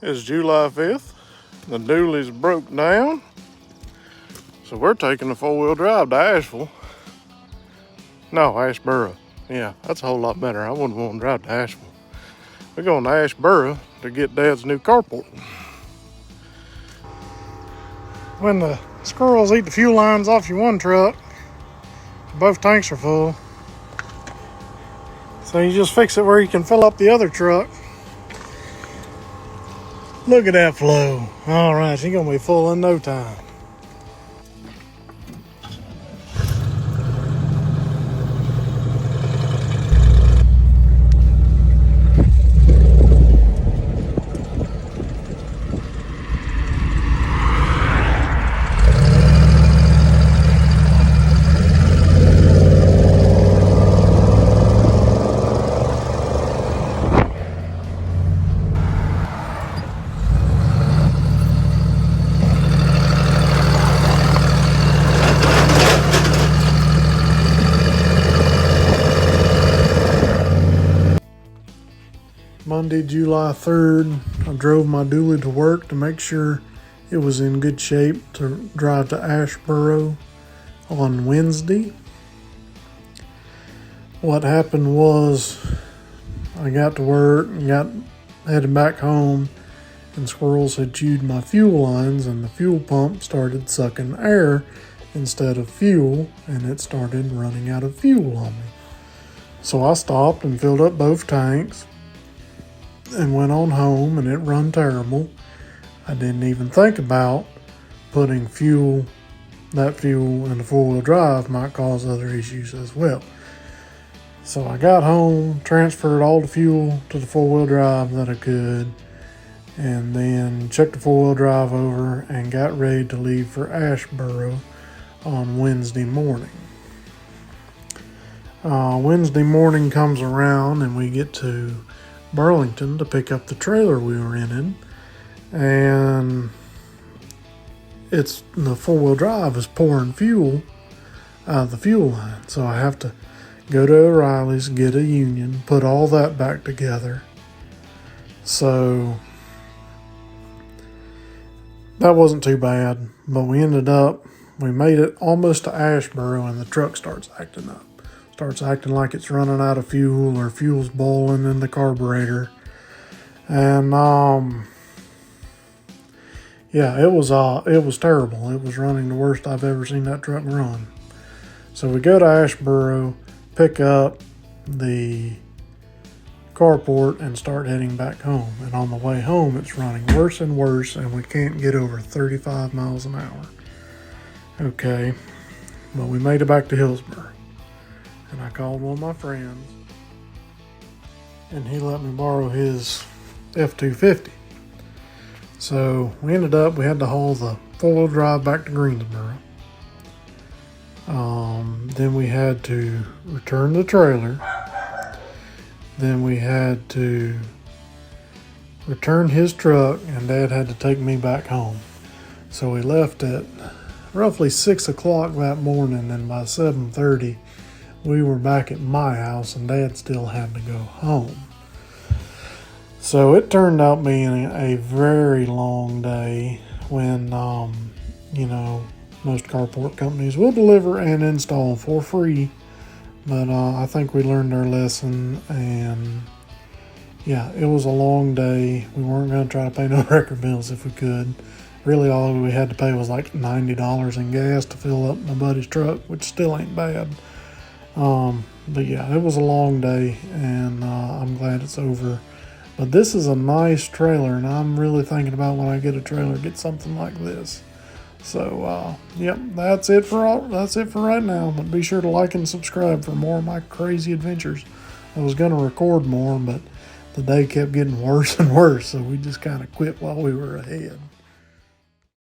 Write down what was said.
It's July 5th. The dually's broke down. So we're taking the four-wheel drive to Asheville. No, Asheboro. Yeah, that's a whole lot better. I wouldn't want to drive to Asheville. We're going to Asheboro to get Dad's new carport. When the squirrels eat the fuel lines off your one truck, both tanks are full. So you just fix it where you can fill up the other truck. Look at that flow. All right, she's gonna be full in no time. Monday, July 3rd, I drove my dually to work to make sure it was in good shape to drive to Asheboro on Wednesday. What happened was I got to work and headed back home, and squirrels had chewed my fuel lines, and the fuel pump started sucking air instead of fuel, and it started running out of fuel on me. So I stopped and filled up both tanks and went on home, and it run terrible. I didn't even think about putting that fuel in the four-wheel drive might cause other issues as well. So I got home, transferred all the fuel to the four-wheel drive that I could, and then checked the four-wheel drive over and got ready to leave for Asheboro on Wednesday morning. Wednesday morning comes around and we get to Burlington to pick up the trailer we were in, and the four-wheel drive is pouring fuel out of the fuel line. So I have to go to O'Reilly's, get a union, put all that back together. So that wasn't too bad, but we made it almost to Asheboro, and the truck starts acting up. Starts acting like it's running out of fuel, or fuel's boiling in the carburetor. And yeah, it was terrible. It was running the worst I've ever seen that truck run. So we go to Asheboro, pick up the carport, and start heading back home. And on the way home, it's running worse and worse, and we can't get over 35 miles an hour. Okay, but we made it back to Hillsboro. And I called one of my friends, and he let me borrow his F-250. So we had to haul the four-wheel drive back to Greensboro. Then we had to return the trailer. Then we had to return his truck, and Dad had to take me back home. So we left at roughly 6 o'clock that morning, and by 7:30, we were back at my house, and Dad still had to go home. So it turned out being a very long day when, most carport companies will deliver and install for free. But I think we learned our lesson, and yeah, it was a long day. We weren't going to try to pay no record bills if we could. Really, all we had to pay was like $90 in gas to fill up my buddy's truck, which still ain't bad. But yeah, it was a long day, and I'm glad it's over. But this is a nice trailer, and I'm really thinking about when I get a trailer, get something like this. So yep, that's it for right now. But be sure to like and subscribe for more of my crazy adventures. I was gonna record more, but the day kept getting worse and worse, so we just kind of quit while we were ahead.